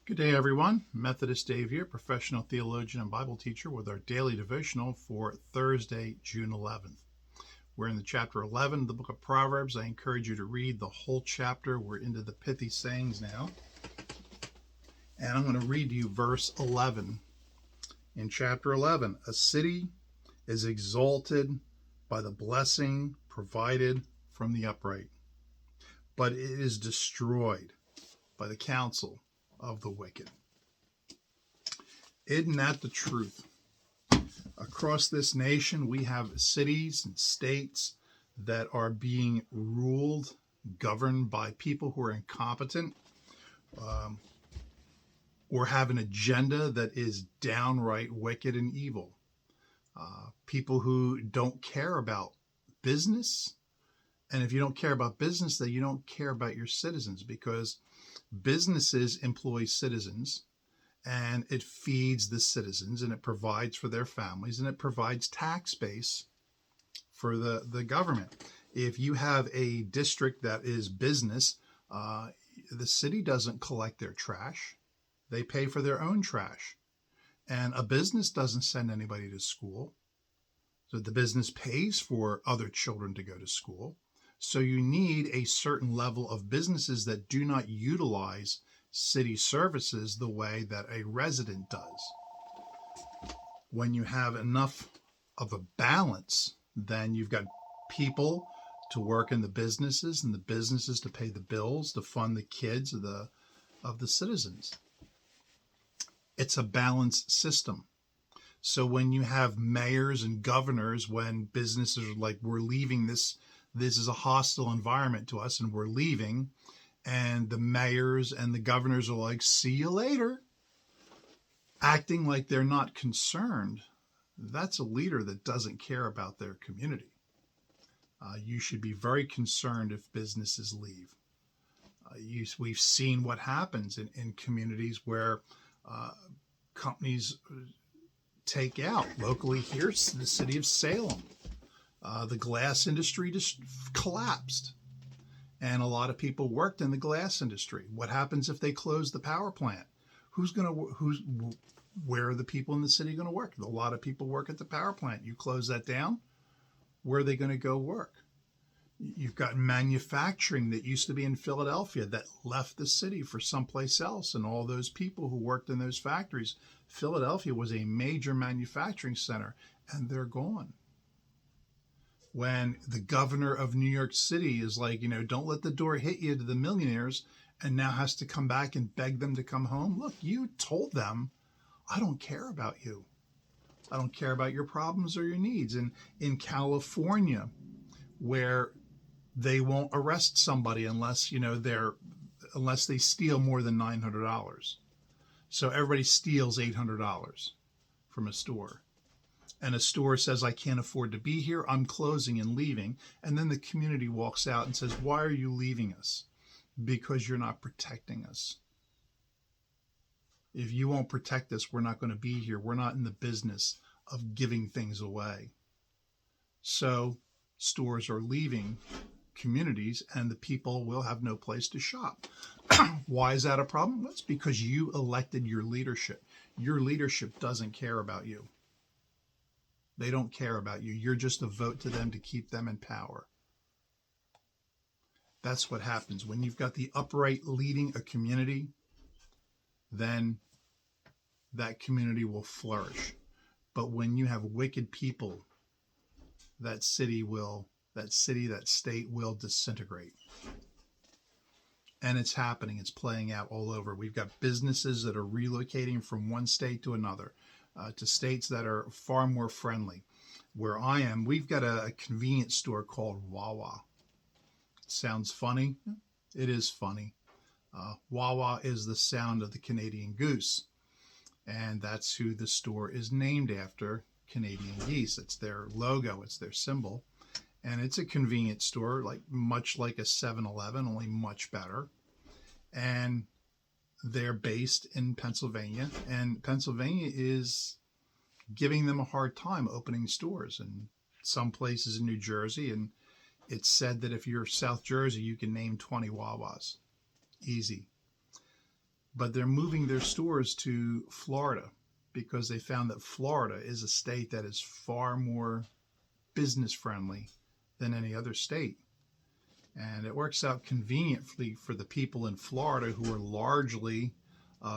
Good day, everyone. Methodist Dave here, professional theologian and Bible teacher, with our daily devotional for Thursday, June 11th. We're in the chapter 11 of the book of Proverbs. I encourage you to read the whole chapter. We're into the pithy sayings now. And I'm going to read you verse 11. In chapter 11, a city is exalted by the blessing provided from the upright, but it is destroyed by the counsel of the wicked. Isn't that the truth? Across this nation, we have cities and states that are being ruled, governed by people who are incompetent, or have an agenda that is downright wicked and evil. People who don't care about business. And if you don't care about business, then you don't care about your citizens, because businesses employ citizens, and it feeds the citizens, and it provides for their families, and it provides tax base for the government. If you have a district that is business, the city doesn't collect their trash. They pay for their own trash. And a business doesn't send anybody to school. So the business pays for other children to go to school. So you need a certain level of businesses that do not utilize city services the way that a resident does. When you have enough of a balance, then you've got people to work in the businesses, and the businesses to pay the bills, to fund the kids of the citizens. It's a balanced system. So when you have mayors and governors, when businesses are like, we're leaving this is a hostile environment to us and we're leaving, and the mayors and the governors are like, see you later, acting like they're not concerned, that's a leader that doesn't care about their community. You should be very concerned if businesses leave. We've seen what happens in communities where companies take out. Locally here, the city of Salem, the glass industry just collapsed, and a lot of people worked in the glass industry. What happens if they close the power plant? Where are the people in the city going to work? A lot of people work at the power plant. You close that down, where are they going to go work? You've got manufacturing that used to be in Philadelphia that left the city for someplace else, and all those people who worked in those factories. Philadelphia was a major manufacturing center, and they're gone. When the governor of New York City is like, don't let the door hit you to the millionaires, and now has to come back and beg them to come home. Look, you told them, I don't care about you. I don't care about your problems or your needs. And in California, where they won't arrest somebody unless they steal more than $900. So everybody steals $800 from a store. And a store says, I can't afford to be here, I'm closing and leaving. And then the community walks out and says, why are you leaving us? Because you're not protecting us. If you won't protect us, we're not going to be here. We're not in the business of giving things away. So stores are leaving communities, and the people will have no place to shop. Why is that a problem? Well, it's because you elected your leadership. Your leadership doesn't care about you. They don't care about you. You're just a vote to them to keep them in power. That's what happens. When you've got the upright leading a community, then that community will flourish. But when you have wicked people, that state will disintegrate. And it's happening. It's playing out all over. We've got businesses that are relocating from one state to another, to states that are far more friendly. Where I am, we've got a convenience store called Wawa. It sounds funny. It is funny. Wawa is the sound of the Canadian goose. And that's who the store is named after, Canadian geese. It's their logo. It's their symbol. And it's a convenience store, much like a 7-Eleven, only much better. And they're based in Pennsylvania, and Pennsylvania is giving them a hard time opening stores, and some places in New Jersey. And it's said that if you're South Jersey, you can name 20 Wawas. Easy. but they're moving their stores to Florida because they found that Florida is a state that is far more business friendly than any other state. And it works out conveniently for the people in Florida who are largely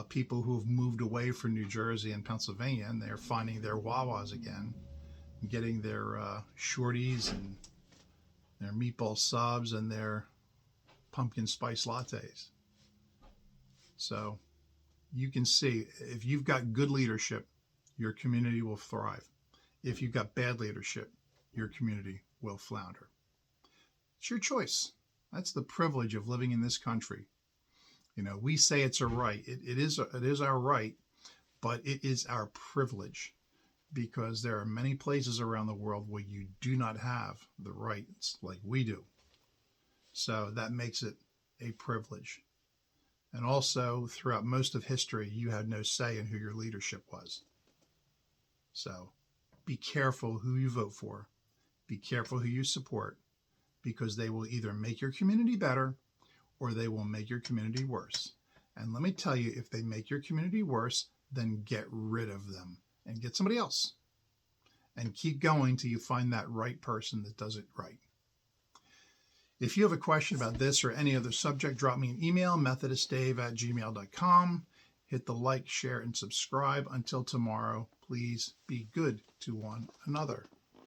people who have moved away from New Jersey and Pennsylvania, and they're finding their Wawas again, getting their shorties and their meatball subs and their pumpkin spice lattes. So you can see if you've got good leadership, your community will thrive. If you've got bad leadership, your community will flounder. It's your choice. That's the privilege of living in this country. You know, we say it's a right. It is our right, but it is our privilege because there are many places around the world where you do not have the rights like we do. So that makes it a privilege. And also, throughout most of history, you had no say in who your leadership was. So be careful who you vote for. Be careful who you support, because they will either make your community better or they will make your community worse. And let me tell you, if they make your community worse, then get rid of them and get somebody else. And keep going till you find that right person that does it right. If you have a question about this or any other subject, drop me an email, methodistdave@gmail.com. Hit the like, share, and subscribe. Until tomorrow, please be good to one another.